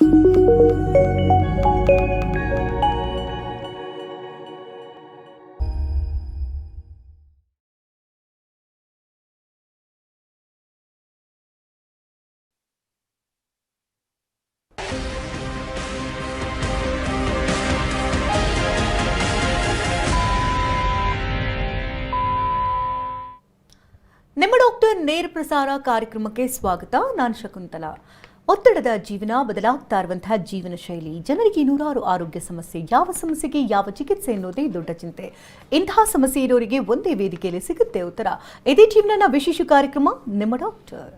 ನಿಮ್ಮ ಡಾಕ್ಟರ್ ನೇರ ಪ್ರಸಾರ ಕಾರ್ಯಕ್ರಮಕ್ಕೆ ಸ್ವಾಗತ. ನಾನು ಶಕುಂತಲಾ. ಒತ್ತಡದ ಜೀವನ, ಬದಲಾಗ್ತಾ ಇರುವಂತಹ ಜೀವನ ಶೈಲಿ, ಜನರಿಗೆ ನೂರಾರು ಆರೋಗ್ಯ ಸಮಸ್ಯೆ, ಯಾವ ಸಮಸ್ಯೆಗೆ ಯಾವ ಚಿಕಿತ್ಸೆ ಎನ್ನುವುದೇ ದೊಡ್ಡ ಚಿಂತೆ. ಇಂತಹ ಸಮಸ್ಯೆ ಇರೋರಿಗೆ ಒಂದೇ ವೇದಿಕೆಯಲ್ಲಿ ಸಿಗುತ್ತೆ ಉತ್ತರ. ಇದೇ ಜೀವನನ ವಿಶೇಷ ಕಾರ್ಯಕ್ರಮ ನಿಮ್ಮ ಡಾಕ್ಟರ್.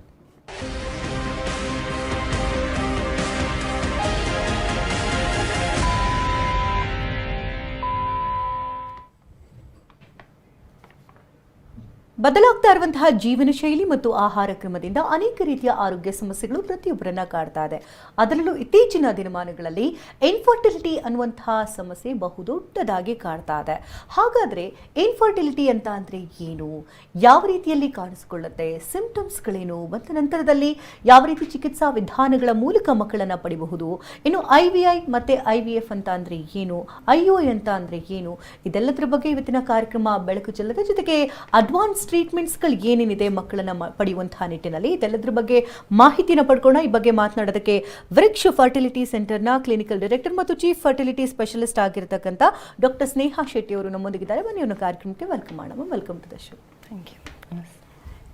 ಬದಲಾಗ್ತಾ ಇರುವಂತಹ ಜೀವನ ಶೈಲಿ ಮತ್ತು ಆಹಾರ ಕ್ರಮದಿಂದ ಅನೇಕ ರೀತಿಯ ಆರೋಗ್ಯ ಸಮಸ್ಯೆಗಳು ಪ್ರತಿಯೊಬ್ಬರನ್ನ ಕಾಡ್ತಾ ಇದೆ. ಅದರಲ್ಲೂ ಇತ್ತೀಚಿನ ದಿನಮಾನಗಳಲ್ಲಿ ಇನ್ಫರ್ಟಿಲಿಟಿ ಅನ್ನುವಂತಹ ಸಮಸ್ಯೆ ಬಹುದೊಡ್ಡದಾಗಿ ಕಾಡ್ತಾ ಇದೆ. ಹಾಗಾದ್ರೆ ಇನ್ಫರ್ಟಿಲಿಟಿ ಅಂತ ಅಂದ್ರೆ ಏನು, ಯಾವ ರೀತಿಯಲ್ಲಿ ಕಾಣಿಸಿಕೊಳ್ಳುತ್ತೆ, ಸಿಂಪ್ಟಮ್ಸ್ಗಳೇನು, ಮತ್ತು ನಂತರದಲ್ಲಿ ಯಾವ ರೀತಿ ಚಿಕಿತ್ಸಾ ವಿಧಾನಗಳ ಮೂಲಕ ಮಕ್ಕಳನ್ನ ಪಡಿಬಹುದು, ಇನ್ನು IVI ಮತ್ತೆ IVF ಅಂತ ಅಂದ್ರೆ ಏನು, IUI ಅಂತ ಅಂದ್ರೆ ಏನು, ಇದೆಲ್ಲದರ ಬಗ್ಗೆ ಇವತ್ತಿನ ಕಾರ್ಯಕ್ರಮ ಬೆಳಕು ಚೆಲ್ಲದ ಜೊತೆಗೆ ಅಡ್ವಾನ್ಸ್ ಟ್ರೀಟ್ಮೆಂಟ್ಸ್ಗಳು ಏನೇನಿದೆ ಮಕ್ಕಳನ್ನ ಪಡೆಯುವಂತಹ ನಿಟ್ಟಿನಲ್ಲಿ ಇದೆಲ್ಲದರ ಬಗ್ಗೆ ಮಾಹಿತಿನ ಪಡ್ಕೋಣ. ಈ ಬಗ್ಗೆ ಮಾತನಾಡೋದಕ್ಕೆ ವೃಕ್ಷ ಫರ್ಟಿಲಿಟಿ ಸೆಂಟರ್ನ ಕ್ಲಿನಿಕಲ್ ಡೈರೆಕ್ಟರ್ ಮತ್ತು ಚೀಫ್ ಫರ್ಟಿಲಿಟಿ ಸ್ಪೆಷಲಿಸ್ಟ್ ಆಗಿರತಕ್ಕಂಥ ಡಾಕ್ಟರ್ ಸ್ನೇಹಾ ಶೆಟ್ಟಿ ಅವರು ನಮ್ಮೊಂದಿಗಿದ್ದಾರೆ. ಬನ್ನಿ ಅವರ ಕಾರ್ಯಕ್ರಮಕ್ಕೆ ವೆಲ್ಕಮ್ ಮಾಡೋಣ. Welcome to the show. Thank you.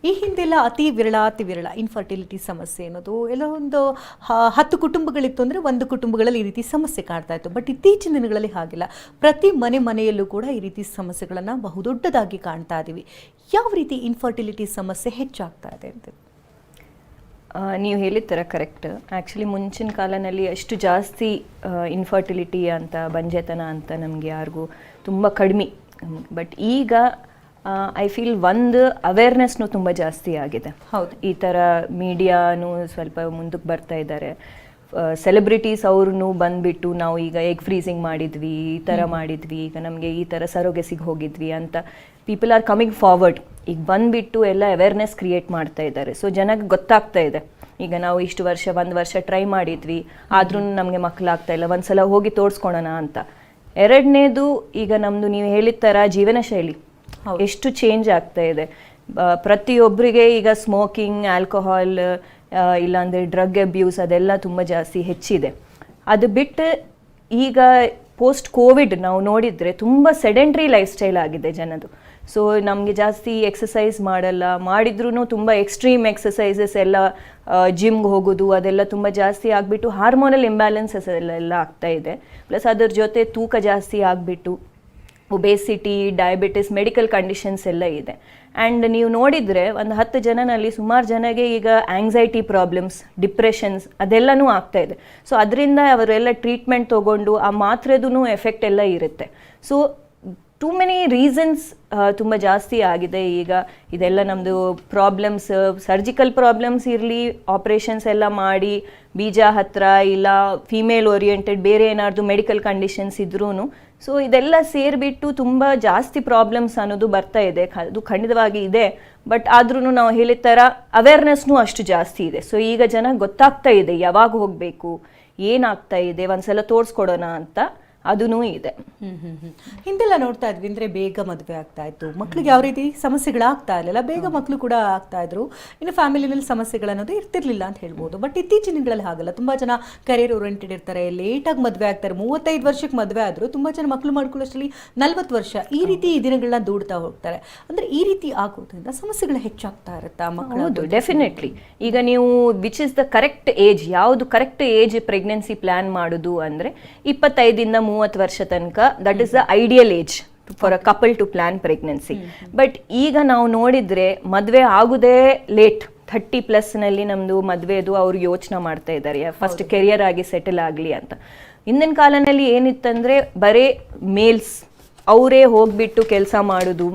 ಈ ಹಿಂದೆಲ್ಲ ಅತಿ ವಿರಳ ಇನ್ಫರ್ಟಿಲಿಟಿ ಸಮಸ್ಯೆ ಅನ್ನೋದು ಎಲ್ಲ ಒಂದು 10 ಕುಟುಂಬಗಳಿತ್ತು ಅಂದರೆ ಒಂದು ಕುಟುಂಬಗಳಲ್ಲಿ ಈ ರೀತಿ ಸಮಸ್ಯೆ ಕಾಡ್ತಾ ಇತ್ತು. ಬಟ್ ಇತ್ತೀಚಿನ ದಿನಗಳಲ್ಲಿ ಹಾಗಿಲ್ಲ. ಪ್ರತಿ ಮನೆಯಲ್ಲೂ ಕೂಡ ಈ ರೀತಿ ಸಮಸ್ಯೆಗಳನ್ನು ಬಹುದೊಡ್ಡದಾಗಿ ಕಾಣ್ತಾ ಇದ್ದೀವಿ. ಯಾವ ರೀತಿ ಇನ್ಫರ್ಟಿಲಿಟಿ ಸಮಸ್ಯೆ ಹೆಚ್ಚಾಗ್ತಾ ಇದೆ ಅಂತ ನೀವು ಹೇಳಿದ ಥರ ಕರೆಕ್ಟ್. ಆ್ಯಕ್ಚುಲಿ ಮುಂಚಿನ ಕಾಲದಲ್ಲಿ ಅಷ್ಟು ಜಾಸ್ತಿ ಇನ್ಫರ್ಟಿಲಿಟಿ ಅಂತ, ಬಂಜೆತನ ಅಂತ ನಮಗೆ ಯಾರಿಗೂ ತುಂಬ ಕಡಿಮೆ. ಬಟ್ ಈಗ ಐ ಫೀಲ್ ಒಂದು ಅವೇರ್ನೆಸ್ನು ತುಂಬ ಜಾಸ್ತಿ ಆಗಿದೆ. ಹೌದು, ಈ ಥರ ಮೀಡಿಯಾನು ಸ್ವಲ್ಪ ಮುಂದಕ್ಕೆ ಬರ್ತಾ ಇದ್ದಾರೆ. ಸೆಲೆಬ್ರಿಟೀಸ್ ಅವ್ರೂ ಬಂದುಬಿಟ್ಟು ನಾವು ಈಗ ಎಗ್ ಫ್ರೀಸಿಂಗ್ ಮಾಡಿದ್ವಿ, ಈ ಥರ ಮಾಡಿದ್ವಿ, ಈಗ ನಮಗೆ ಈ ಥರ ಸರೋಗೆಸಿಗೆ ಹೋಗಿದ್ವಿ ಅಂತ ಪೀಪಲ್ ಆರ್ ಕಮಿಂಗ್ ಫಾರ್ವರ್ಡ್. ಈಗ ಬಂದುಬಿಟ್ಟು ಎಲ್ಲ ಅವೇರ್ನೆಸ್ ಕ್ರಿಯೇಟ್ ಮಾಡ್ತಾ ಇದ್ದಾರೆ. ಸೊ ಜನಕ್ಕೆ ಗೊತ್ತಾಗ್ತಾ ಇದೆ, ಈಗ ನಾವು ಇಷ್ಟು ಒಂದು ವರ್ಷ ಟ್ರೈ ಮಾಡಿದ್ವಿ ಆದ್ರೂ ನಮಗೆ ಮಕ್ಕಳಾಗ್ತಾ ಇಲ್ಲ, ಒಂದ್ಸಲ ಹೋಗಿ ತೋರಿಸ್ಕೊಳೋಣ ಅಂತ. ಎರಡನೇದು, ಈಗ ನಮ್ಮದು ನೀವು ಹೇಳಿದ ಥರ ಜೀವನ ಶೈಲಿ ಎಷ್ಟು ಚೇಂಜ್ ಆಗ್ತಾ ಇದೆ. ಪ್ರತಿಯೊಬ್ಬರಿಗೆ ಈಗ ಸ್ಮೋಕಿಂಗ್, ಆಲ್ಕೋಹಾಲ್, ಇಲ್ಲಾಂದರೆ ಡ್ರಗ್ ಅಬ್ಯೂಸ್ ಅದೆಲ್ಲ ತುಂಬ ಜಾಸ್ತಿ ಹೆಚ್ಚಿದೆ. ಅದು ಬಿಟ್ಟು ಈಗ ಪೋಸ್ಟ್ ಕೋವಿಡ್ ನಾವು ನೋಡಿದರೆ ತುಂಬ ಸೆಡೆಂಟ್ರಿ ಲೈಫ್ ಸ್ಟೈಲ್ ಆಗಿದೆ ಜನದು. ಸೊ ನಮಗೆ ಜಾಸ್ತಿ ಎಕ್ಸಸೈಸ್ ಮಾಡಲ್ಲ, ಮಾಡಿದ್ರೂ ತುಂಬ ಎಕ್ಸ್ಟ್ರೀಮ್ ಎಕ್ಸಸೈಸಸ್ ಎಲ್ಲ, ಜಿಮ್ಗೆ ಹೋಗೋದು ಅದೆಲ್ಲ ತುಂಬ ಜಾಸ್ತಿ ಆಗಿಬಿಟ್ಟು ಹಾರ್ಮೋನಲ್ ಇಂಬ್ಯಾಲೆನ್ಸಸ್ ಎಲ್ಲ ಆಗ್ತಾ ಇದೆ. ಪ್ಲಸ್ ಅದರ ಜೊತೆ ತೂಕ ಜಾಸ್ತಿ ಆಗಿಬಿಟ್ಟು ಒಬೇಸಿಟಿ, ಡಯಾಬಿಟಿಸ್, ಮೆಡಿಕಲ್ ಕಂಡೀಷನ್ಸ್ ಎಲ್ಲ ಇದೆ. ಆ್ಯಂಡ್ ನೀವು ನೋಡಿದರೆ ಒಂದು 10 ಜನನಲ್ಲಿ ಸುಮಾರು ಜನಗೆ ಈಗ ಆಂಗ್ಸೈಟಿ ಪ್ರಾಬ್ಲಮ್ಸ್, ಡಿಪ್ರೆಷನ್ಸ್ ಅದೆಲ್ಲನೂ ಆಗ್ತಾ ಇದೆ. ಸೊ ಅದರಿಂದ ಅವರೆಲ್ಲ ಟ್ರೀಟ್ಮೆಂಟ್ ತೊಗೊಂಡು ಆ ಮಾತ್ರೆದೂ ಎಫೆಕ್ಟ್ ಎಲ್ಲ ಇರುತ್ತೆ. ಸೊ ಟೂ ಮೆನಿ ರೀಸನ್ಸ್ ತುಂಬ ಜಾಸ್ತಿ ಆಗಿದೆ ಈಗ. ಇದೆಲ್ಲ ನಮ್ಮದು ಪ್ರಾಬ್ಲಮ್ಸ್, ಸರ್ಜಿಕಲ್ ಪ್ರಾಬ್ಲಮ್ಸ್ ಇರಲಿ, ಆಪ್ರೇಷನ್ಸ್ ಎಲ್ಲ ಮಾಡಿ ಬೀಜ ಹತ್ತಿರ ಇಲ್ಲ ಫಿಮೇಲ್ ಓರಿಯೆಂಟೆಡ್ ಬೇರೆ ಏನಾದ್ರು ಮೆಡಿಕಲ್ ಕಂಡೀಷನ್ಸ್ ಇದ್ರೂ, ಸೊ ಇದೆಲ್ಲ ಸೇರಿಬಿಟ್ಟು ತುಂಬ ಜಾಸ್ತಿ ಪ್ರಾಬ್ಲಮ್ಸ್ ಅನ್ನೋದು ಬರ್ತಾ ಇದೆ. ಅದು ಖಂಡಿತವಾಗಿ ಇದೆ. ಬಟ್ ಆದ್ರೂ ನಾವು ಹೇಳಿದ ಥರ ಅವೇರ್ನೆಸ್ನೂ ಅಷ್ಟು ಜಾಸ್ತಿ ಇದೆ. ಸೊ ಈಗ ಜನ ಗೊತ್ತಾಗ್ತಾ ಇದೆ ಯಾವಾಗ ಹೋಗಬೇಕು, ಏನಾಗ್ತಾ ಇದೆ, ಒಂದ್ಸಲ ತೋರಿಸ್ಕೊಡೋಣ ಅಂತ ಅದೂ ಇದೆ. ಹಿಂದೆಲ್ಲ ನೋಡ್ತಾ ಇದ್ವಿ ಅಂದ್ರೆ ಬೇಗ ಮದುವೆ ಆಗ್ತಾ ಇತ್ತು, ಮಕ್ಳಿಗೆ ಯಾವ ರೀತಿ ಸಮಸ್ಯೆಗಳಾಗ್ತಾ ಇರಲಿಲ್ಲ, ಬೇಗ ಮಕ್ಕಳು ಕೂಡ ಆಗ್ತಾ ಇದ್ರು, ಇನ್ನು ಫ್ಯಾಮಿಲಿನಲ್ಲಿ ಸಮಸ್ಯೆಗಳನ್ನೋದು ಇರ್ತಿರ್ಲಿಲ್ಲ ಅಂತ ಹೇಳ್ಬೋದು. ಬಟ್ ಇತ್ತೀಚಿನ ದಿನಗಳಲ್ಲಿ ಹಾಗಲ್ಲ. ತುಂಬಾ ಜನ ಕರಿಯರ್ ಓರಿಯೆಂಟೆಡ್ ಇರ್ತಾರೆ, ಲೇಟಾಗಿ ಮದುವೆ ಆಗ್ತಾರೆ. 35 ವರ್ಷಕ್ಕೆ ಮದುವೆ ಆದ್ರು ತುಂಬಾ ಜನ ಮಕ್ಕಳು ಮಾಡ್ಕೊಳ್ಳೋಷ್ಟರಲ್ಲಿ 40 ವರ್ಷ ಈ ರೀತಿ ಈ ದಿನಗಳನ್ನ ದೂಡ್ತಾ ಹೋಗ್ತಾರೆ. ಅಂದ್ರೆ ಈ ರೀತಿ ಆಗೋದ್ರಿಂದ ಸಮಸ್ಯೆಗಳು ಹೆಚ್ಚಾಗ್ತಾ ಇರುತ್ತಾ ಮಕ್ಕಳು? ಡೆಫಿನೆಟ್ಲಿ. ಈಗ ನೀವು which is the correct age, ಯಾವುದು ಕರೆಕ್ಟ್ ಏಜ್ ಪ್ರೆಗ್ನೆನ್ಸಿ ಪ್ಲಾನ್ ಮಾಡೋದು ಅಂದ್ರೆ 25 30 ವರ್ಷ ತನಕ, that is the ideal age for a couple to plan pregnancy. But ಈಗ ನಾವು ನೋಡಿದ್ರೆ ಮದುವೆ ಆಗುದೇ ಲೇಟ್, 30+ ನಮ್ದು ಮದುವೆದು ಅವ್ರು ಯೋಚನೆ ಮಾಡ್ತಾ ಇದ್ದಾರೆ, ಫಸ್ಟ್ ಕೆರಿಯರ್ ಆಗಿ ಸೆಟಲ್ ಆಗಲಿ ಅಂತ. ಹಿಂದಿನ ಕಾಲದಲ್ಲಿ ಏನಿತ್ತಂದ್ರೆ ಬರೀ ಮೇಲ್ಸ್ ಅವರೇ ಹೋಗ್ಬಿಟ್ಟು ಕೆಲಸ ಮಾಡೋದು,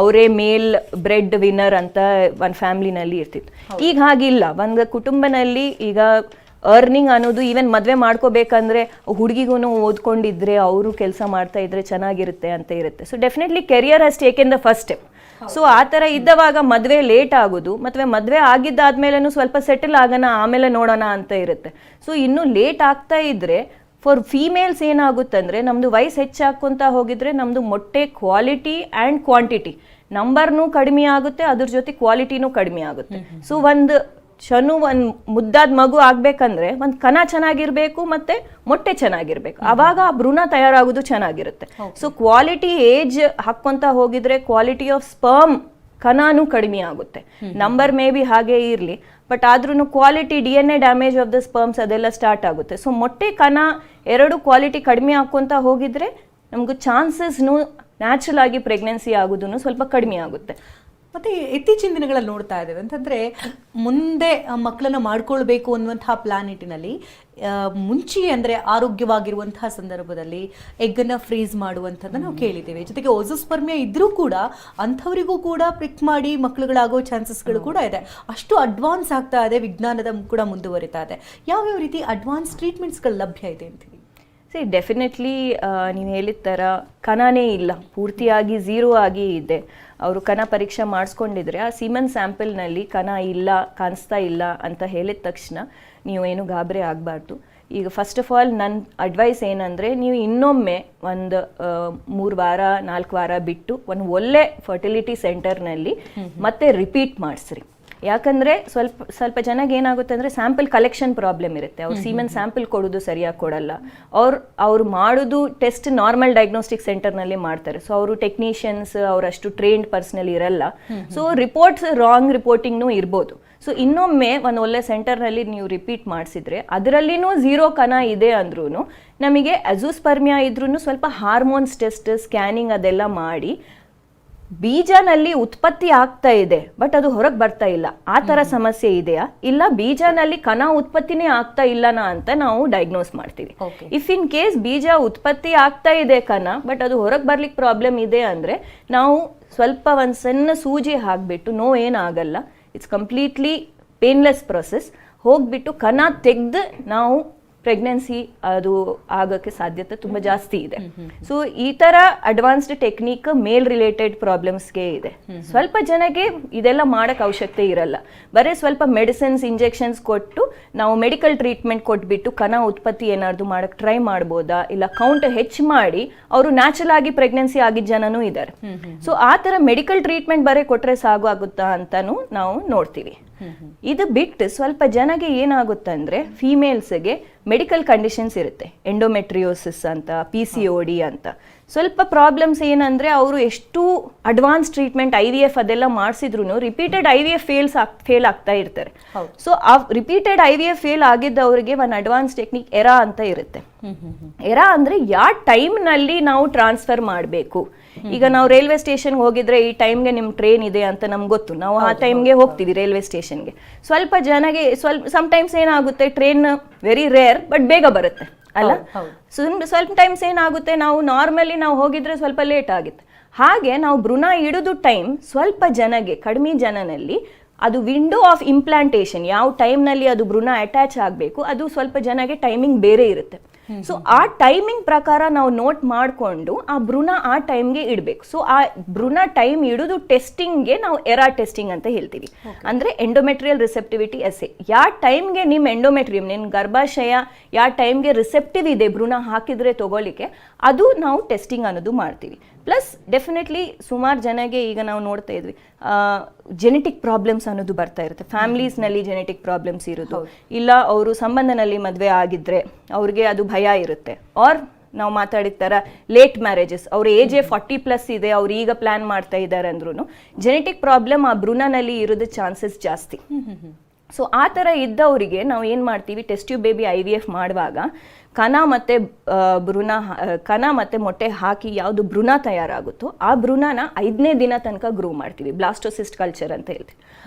ಅವರೇ ಮೇಲ್ ಬ್ರೆಡ್ ವಿನ್ನರ್ ಅಂತ ಒಂದು ಫ್ಯಾಮಿಲಿನಲ್ಲಿ ಇರ್ತಿತ್ತು. ಈಗ ಹಾಗಿಲ್ಲ. ಒಂದು ಕುಟುಂಬನಲ್ಲಿ ಈಗ ಅರ್ನಿಂಗ್ ಅನ್ನೋದು ಈವನ್ ಮದುವೆ ಮಾಡ್ಕೋಬೇಕಂದ್ರೆ ಹುಡುಗಿಗೂ ಓದ್ಕೊಂಡಿದ್ರೆ ಅವರು ಕೆಲಸ ಮಾಡ್ತಾ ಇದ್ರೆ ಚೆನ್ನಾಗಿರುತ್ತೆ ಅಂತ ಇರುತ್ತೆ. So definitely career has taken the first step. So ಆ ಥರ ಇದ್ದವಾಗ ಮದುವೆ ಲೇಟ್ ಆಗೋದು, ಮತ್ತು ಮದುವೆ ಆಗಿದ್ದಾದ್ಮೇಲೆ ಸ್ವಲ್ಪ ಸೆಟಲ್ ಆಗೋಣ ಆಮೇಲೆ ನೋಡೋಣ ಅಂತ ಇರುತ್ತೆ. ಸೊ ಇನ್ನೂ ಲೇಟ್ ಆಗ್ತಾ ಇದ್ರೆ ಫಾರ್ ಫೀಮೇಲ್ಸ್ ಏನಾಗುತ್ತಂದ್ರೆ ನಮ್ಮದು ವಯಸ್ಸು ಹೆಚ್ಚಾಕೊಂತ ಹೋಗಿದ್ರೆ ನಮ್ಮದು ಮೊಟ್ಟೆ ಕ್ವಾಲಿಟಿ ಆ್ಯಂಡ್ ಕ್ವಾಂಟಿಟಿ ನಂಬರ್ನೂ ಕಡಿಮೆ ಆಗುತ್ತೆ, ಅದ್ರ ಜೊತೆ ಕ್ವಾಲಿಟಿನೂ ಕಡಿಮೆ ಆಗುತ್ತೆ. ಸೊ ಒಂದು ಮುದ್ದಾದ ಮಗು ಆಗ್ಬೇಕಂದ್ರೆ ಒಂದು ಕಣ ಚೆನ್ನಾಗಿರ್ಬೇಕು ಮತ್ತೆ ಮೊಟ್ಟೆ ಚೆನ್ನಾಗಿರ್ಬೇಕು, ಅವಾಗ ಆ ಭ್ರೂಣ ತಯಾರಾಗೋದು ಚೆನ್ನಾಗಿರುತ್ತೆ. ಸೊ ಕ್ವಾಲಿಟಿ ಏಜ್ ಹಾಕೊಂತ ಹೋಗಿದ್ರೆ ಕ್ವಾಲಿಟಿ ಆಫ್ ಸ್ಪರ್ಮ್ ಕಣನೂ ಕಡಿಮೆ ಆಗುತ್ತೆ. ನಂಬರ್ ಮೇ ಬಿ ಹಾಗೆ ಇರಲಿ, ಬಟ್ ಆದ್ರೂ quality DNA damage of the sperms ಅದೆಲ್ಲ ಸ್ಟಾರ್ಟ್ ಆಗುತ್ತೆ. ಸೊ ಮೊಟ್ಟೆ ಕಣ ಎರಡು ಕ್ವಾಲಿಟಿ ಕಡಿಮೆ ಹಾಕೊಂತ ಹೋಗಿದ್ರೆ ನಮಗೂ ಚಾನ್ಸಸ್ನು ನ್ಯಾಚುರಲ್ ಆಗಿ ಪ್ರೆಗ್ನೆನ್ಸಿ ಆಗೋದನ್ನು ಸ್ವಲ್ಪ ಕಡಿಮೆ ಆಗುತ್ತೆ. ಮತ್ತೆ ಇತ್ತೀಚಿನ ದಿನಗಳಲ್ಲಿ ನೋಡ್ತಾ ಇದ್ದೇವೆ ಅಂತಂದ್ರೆ ಮುಂದೆ ಮಕ್ಕಳನ್ನ ಮಾಡ್ಕೊಳ್ಬೇಕು ಅನ್ನುವಂತಹ ಪ್ಲಾನೆಟಿನಲ್ಲಿ ಮುಂಚೆ ಅಂದ್ರೆ ಆರೋಗ್ಯವಾಗಿರುವಂತಹ ಸಂದರ್ಭದಲ್ಲಿ ಎಗ್ಗನ್ನ ಫ್ರೀಸ್ ಮಾಡುವಂಥದ್ದು ನಾವು ಕೇಳಿದ್ದೇವೆ. ಜೊತೆಗೆ ಓಜೋಸ್ಪರ್ಮಿಯಾ ಇದ್ರೂ ಕೂಡ ಅಂಥವರಿಗೂ ಕೂಡ ಪ್ರಿಕ್ ಮಾಡಿ ಮಕ್ಕಳುಗಳಾಗೋ ಚಾನ್ಸಸ್ಗಳು ಕೂಡ ಇದೆ. ಅಷ್ಟು ಅಡ್ವಾನ್ಸ್ ಆಗ್ತಾ ಇದೆ, ವಿಜ್ಞಾನದ ಕೂಡ ಮುಂದುವರಿತಾ ಇದೆ. ಯಾವ್ಯಾವ ರೀತಿ ಅಡ್ವಾನ್ಸ್ ಟ್ರೀಟ್ಮೆಂಟ್ಸ್ಗಳು ಲಭ್ಯ ಇದೆ ಅಂತೀವಿ? ಡೆಫಿನೆಟ್ಲಿ ನೀವು ಹೇಳಿದ ಥರ ಕಣನೇ ಇಲ್ಲ, ಪೂರ್ತಿಯಾಗಿ ಝೀರೋ ಆಗಿ ಇದೆ. ಅವರು ಕಣ ಪರೀಕ್ಷೆ ಮಾಡಿಸ್ಕೊಂಡಿದ್ರೆ ಆ ಸೀಮನ್ ಸ್ಯಾಂಪಲ್ನಲ್ಲಿ ಕಣ ಇಲ್ಲ, ಕಾಣಿಸ್ತಾ ಇಲ್ಲ ಅಂತ ಹೇಳಿದ ತಕ್ಷಣ ನೀವು ಏನು ಗಾಬರಿ ಆಗಬಾರ್ದು. ಈಗ ಫಸ್ಟ್ ಆಫ್ ಆಲ್ ನನ್ನ ಅಡ್ವೈಸ್ ಏನಂದರೆ, ನೀವು ಇನ್ನೊಮ್ಮೆ ಒಂದು 3 ವಾರ 4 ವಾರ ಬಿಟ್ಟು ಒಂದು ಒಳ್ಳೆ ಫರ್ಟಿಲಿಟಿ ಸೆಂಟರ್ನಲ್ಲಿ ಮತ್ತೆ ರಿಪೀಟ್ ಮಾಡಿಸ್ರಿ. ಯಾಕಂದರೆ ಸ್ವಲ್ಪ ಜನಕ್ಕೆ ಏನಾಗುತ್ತೆ ಅಂದರೆ ಸ್ಯಾಂಪಲ್ ಕಲೆಕ್ಷನ್ ಪ್ರಾಬ್ಲಮ್ ಇರುತ್ತೆ. ಅವ್ರು ಸೀಮನ್ ಸ್ಯಾಂಪಲ್ ಕೊಡೋದು ಸರಿಯಾಗಿ ಕೊಡಲ್ಲ. ಅವ್ರು ಮಾಡೋದು ಟೆಸ್ಟ್ ನಾರ್ಮಲ್ ಡಯಾಗ್ನೋಸ್ಟಿಕ್ ಸೆಂಟರ್ನಲ್ಲಿ ಮಾಡ್ತಾರೆ. ಸೊ ಅವರು ಟೆಕ್ನಿಷಿಯನ್ಸ್ ಅವರಷ್ಟು ಟ್ರೈನ್ಡ್ ಪರ್ಸನಲ್ ಇರಲ್ಲ. ಸೊ ರಿಪೋರ್ಟ್ಸ್ ರಾಂಗ್ ರಿಪೋರ್ಟಿಂಗ್ನೂ ಇರ್ಬೋದು. ಸೊ ಇನ್ನೊಮ್ಮೆ ಒಂದು ಒಳ್ಳೆ ಸೆಂಟರ್ನಲ್ಲಿ ನೀವು ರಿಪೀಟ್ ಮಾಡಿಸಿದ್ರೆ ಅದರಲ್ಲಿನೂ ಝೀರೋ ಕಣ ಇದೆ ಅಂದ್ರೂ ನಮಗೆ ಅಜೋಸ್ಪರ್ಮಿಯಾ ಇದ್ರೂ ಸ್ವಲ್ಪ ಹಾರ್ಮೋನ್ಸ್ ಟೆಸ್ಟ್ ಸ್ಕ್ಯಾನಿಂಗ್ ಅದೆಲ್ಲ ಮಾಡಿ ಬೀಜನಲ್ಲಿ ಉತ್ಪತ್ತಿ ಆಗ್ತಾ ಇದೆ ಬಟ್ ಅದು ಹೊರಗೆ ಬರ್ತಾ ಇಲ್ಲ, ಆ ಥರ ಸಮಸ್ಯೆ ಇದೆಯಾ, ಇಲ್ಲ ಬೀಜನಲ್ಲಿ ಕಣ ಉತ್ಪತ್ತಿನೇ ಆಗ್ತಾ ಇಲ್ಲನಾ ಅಂತ ನಾವು ಡಯಾಗ್ನೋಸ್ ಮಾಡ್ತೀವಿ. ಇಫ್ ಇನ್ ಕೇಸ್ ಬೀಜ ಉತ್ಪತ್ತಿ ಆಗ್ತಾ ಇದೆ ಕಣ ಬಟ್ ಅದು ಹೊರಗೆ ಬರ್ಲಿಕ್ಕೆ ಪ್ರಾಬ್ಲಮ್ ಇದೆ ಅಂದರೆ ನಾವು ಸ್ವಲ್ಪ ಒಂದು ಸಣ್ಣ ಸೂಜಿ ಹಾಕ್ಬಿಟ್ಟು ನೋವೇನಾಗಲ್ಲ, ಇಟ್ಸ್ ಕಂಪ್ಲೀಟ್ಲಿ ಪೇನ್ಲೆಸ್ ಪ್ರೊಸೆಸ್, ಹೋಗ್ಬಿಟ್ಟು ಕಣ ತೆಗೆದು ನಾವು ಪ್ರೆಗ್ನೆನ್ಸಿ ಅದು ಆಗೋಕ್ಕೆ ಸಾಧ್ಯತೆ ತುಂಬ ಜಾಸ್ತಿ ಇದೆ. ಸೊ ಈ ಥರ ಅಡ್ವಾನ್ಸ್ಡ್ ಟೆಕ್ನಿಕ್ ಮೇಲ್ ರಿಲೇಟೆಡ್ ಪ್ರಾಬ್ಲಮ್ಸ್ಗೆ ಇದೆ. ಸ್ವಲ್ಪ ಜನಕ್ಕೆ ಇದೆಲ್ಲ ಮಾಡೋಕ್ಕೆ ಅವಶ್ಯಕತೆ ಇರಲ್ಲ, ಬರೀ ಸ್ವಲ್ಪ ಮೆಡಿಸಿನ್ಸ್ ಇಂಜೆಕ್ಷನ್ಸ್ ಕೊಟ್ಟು ನಾವು ಮೆಡಿಕಲ್ ಟ್ರೀಟ್ಮೆಂಟ್ ಕೊಟ್ಬಿಟ್ಟು ಕಣ ಉತ್ಪತ್ತಿ ಏನಾದ್ರು ಮಾಡೋಕ್ಕೆ ಟ್ರೈ ಮಾಡ್ಬೋದಾ, ಇಲ್ಲ ಕೌಂಟ್ ಹೆಚ್ಚು ಮಾಡಿ ಅವರು ನ್ಯಾಚುರಲ್ ಆಗಿ ಪ್ರೆಗ್ನೆನ್ಸಿ ಆಗಿದ್ದ ಜನನೂ ಇದ್ದಾರೆ. ಸೊ ಆ ಥರ ಮೆಡಿಕಲ್ ಟ್ರೀಟ್ಮೆಂಟ್ ಬರೀ ಕೊಟ್ಟರೆ ಸಾಕು ಆಗುತ್ತಾ ಅಂತಾನು ನಾವು ನೋಡ್ತೀವಿ. ಇದು ಬಿಟ್ಟು ಸ್ವಲ್ಪ ಜನಗೆ ಏನಾಗುತ್ತಂದ್ರೆ ಫೀಮೇಲ್ಸ್ಗೆ ಮೆಡಿಕಲ್ ಕಂಡೀಷನ್ಸ್ ಇರುತ್ತೆ, ಎಂಡೋಮೆಟ್ರಿಯೋಸಿಸ್ ಅಂತ, PCOD ಅಂತ. ಸ್ವಲ್ಪ ಪ್ರಾಬ್ಲಮ್ಸ್ ಏನಂದ್ರೆ ಅವರು ಎಷ್ಟು ಅಡ್ವಾನ್ಸ್ ಟ್ರೀಟ್ಮೆಂಟ್ IVF ಅದೆಲ್ಲ ಮಾಡಿಸಿದ್ರು ರಿಪೀಟೆಡ್ IVF ಫೇಲ್ ಆಗ್ತಾ ಇರ್ತಾರೆ. ಸೊ ಆ ರಿಪೀಟೆಡ್ IVF ಫೇಲ್ ಆಗಿದ್ದವರಿಗೆ ಒಂದು ಅಡ್ವಾನ್ಸ್ ಟೆಕ್ನಿಕ್ ಎರಾ ಅಂತ ಇರುತ್ತೆ. ಎರಾ ಅಂದ್ರೆ ಯಾವ ಟೈಮ್ನಲ್ಲಿ ನಾವು ಟ್ರಾನ್ಸ್ಫರ್ ಮಾಡಬೇಕು. ಈಗ ನಾವು ರೈಲ್ವೆ ಸ್ಟೇಷನ್ಗೆ ಹೋಗಿದ್ರೆ ಈ ಟೈಮ್ಗೆ ನಿಮ್ಮ ಟ್ರೈನ್ ಇದೆ ಅಂತ ನಮ್ಗೆ ಗೊತ್ತು, ನಾವು ಆ ಟೈಮ್ಗೆ ಹೋಗ್ತೀವಿ ರೈಲ್ವೆ ಸ್ಟೇಷನ್ಗೆ. ಸ್ವಲ್ಪ ಜನಗೆ ಸಮ್ಟೈಮ್ಸ್ ಏನಾಗುತ್ತೆ, ಟ್ರೈನ್ ವೆರಿ ರೇರ್ ಬಟ್ ಬೇಗ ಬರುತ್ತೆ ಅಲ್ಲ. ಸ್ವಲ್ಪ ಟೈಮ್ಸ್ ಏನಾಗುತ್ತೆ, ನಾವು ನಾರ್ಮಲಿ ನಾವು ಹೋಗಿದ್ರೆ ಸ್ವಲ್ಪ ಲೇಟ್ ಆಗುತ್ತೆ. ಹಾಗೆ ನಾವು ಭ್ರೂಣ ಇಡೋದು ಟೈಮ್ ಸ್ವಲ್ಪ ಜನಗೆ, ಕಡಿಮೆ ಜನನಲ್ಲಿ ಅದು ವಿಂಡೋ ಆಫ್ ಇಂಪ್ಲಾಂಟೇಷನ್ ಯಾವ ಟೈಮ್ನಲ್ಲಿ ಅದು ಭ್ರೂಣ ಅಟ್ಯಾಚ್ ಆಗಬೇಕು ಅದು ಸ್ವಲ್ಪ ಜನಗೆ ಟೈಮಿಂಗ್ ಬೇರೆ ಇರುತ್ತೆ. ಸೊ ಆ ಟೈಮಿಂಗ್ ಪ್ರಕಾರ ನಾವು ನೋಟ್ ಮಾಡಿಕೊಂಡು ಆ ಭ್ರೂಣ ಆ ಟೈಮ್ಗೆ ಇಡಬೇಕು. ಸೊ ಆ ಭ್ರೂಣ ಟೈಮ್ ಇಡೋದು ಟೆಸ್ಟಿಂಗ್ಗೆ ನಾವು ಎರಾ ಟೆಸ್ಟಿಂಗ್ ಅಂತ ಹೇಳ್ತೀವಿ. ಅಂದರೆ ಎಂಡೋಮೆಟ್ರಿಯಲ್ ರಿಸೆಪ್ಟಿವಿಟಿ ಎಸ್ಸೆ, ಯಾವ ಟೈಮ್ಗೆ ನಿಮ್ಮ ಎಂಡೋಮೆಟ್ರಿಯಮ್ ನಿಮ್ಮ ಗರ್ಭಾಶಯ ಯಾವ ಟೈಮ್ಗೆ ರಿಸೆಪ್ಟಿವ್ ಇದೆ ಭ್ರೂಣ ಹಾಕಿದ್ರೆ ತಗೊಳ್ಳಿಕ್ಕೆ, ಅದು ನಾವು ಟೆಸ್ಟಿಂಗ್ ಅನ್ನೋದು ಮಾಡ್ತೀವಿ. ಪ್ಲಸ್ ಡೆಫಿನೆಟ್ಲಿ ಸುಮಾರು ಜನಗೆ ಈಗ ನಾವು ನೋಡ್ತಾ ಇದ್ವಿ ಜೆನೆಟಿಕ್ ಪ್ರಾಬ್ಲಮ್ಸ್ ಅನ್ನೋದು ಬರ್ತಾ ಇರುತ್ತೆ. ಫ್ಯಾಮಿಲೀಸ್ನಲ್ಲಿ ಜೆನೆಟಿಕ್ ಪ್ರಾಬ್ಲಮ್ಸ್ ಇರೋದು, ಇಲ್ಲ ಅವರು ಸಂಬಂಧನಲ್ಲಿ ಮದುವೆ ಆಗಿದ್ರೆ ಅವ್ರಿಗೆ ಅದು ಭಯ ಇರುತ್ತೆ. ಆರ್ ನಾವು ಮಾತಾಡಿದ ಥರ ಲೇಟ್ ಮ್ಯಾರೇಜಸ್, ಅವ್ರ ಏಜೇ 40+ ಇದೆ, ಅವ್ರು ಈಗ ಪ್ಲ್ಯಾನ್ ಮಾಡ್ತಾ ಇದ್ದಾರೆ ಅಂದ್ರೂ ಜೆನೆಟಿಕ್ ಪ್ರಾಬ್ಲಮ್ ಆ ಭ್ರೂಣನಲ್ಲಿ ಇರೋದು ಚಾನ್ಸಸ್ ಜಾಸ್ತಿ. ಸೊ ಆ ಥರ ಇದ್ದವರಿಗೆ ನಾವು ಏನು ಮಾಡ್ತೀವಿ, ಟೆಸ್ಟ್ ಟ್ಯೂಬ್ ಬೇಬಿ IVF ಮಾಡುವಾಗ ಕಣ ಮತ್ತು ಮೊಟ್ಟೆ ಹಾಕಿ ಯಾವುದು ಭ್ರೂಣ ತಯಾರಾಗುತ್ತೋ ಆ ಭ್ರೂಣನ 5ನೇ ದಿನ ತನಕ ಗ್ರೋ ಮಾಡ್ತೀವಿ, ಬ್ಲಾಸ್ಟೋಸಿಸ್ಟ್ ಕಲ್ಚರ್ ಅಂತ ಹೇಳ್ತೀವಿ.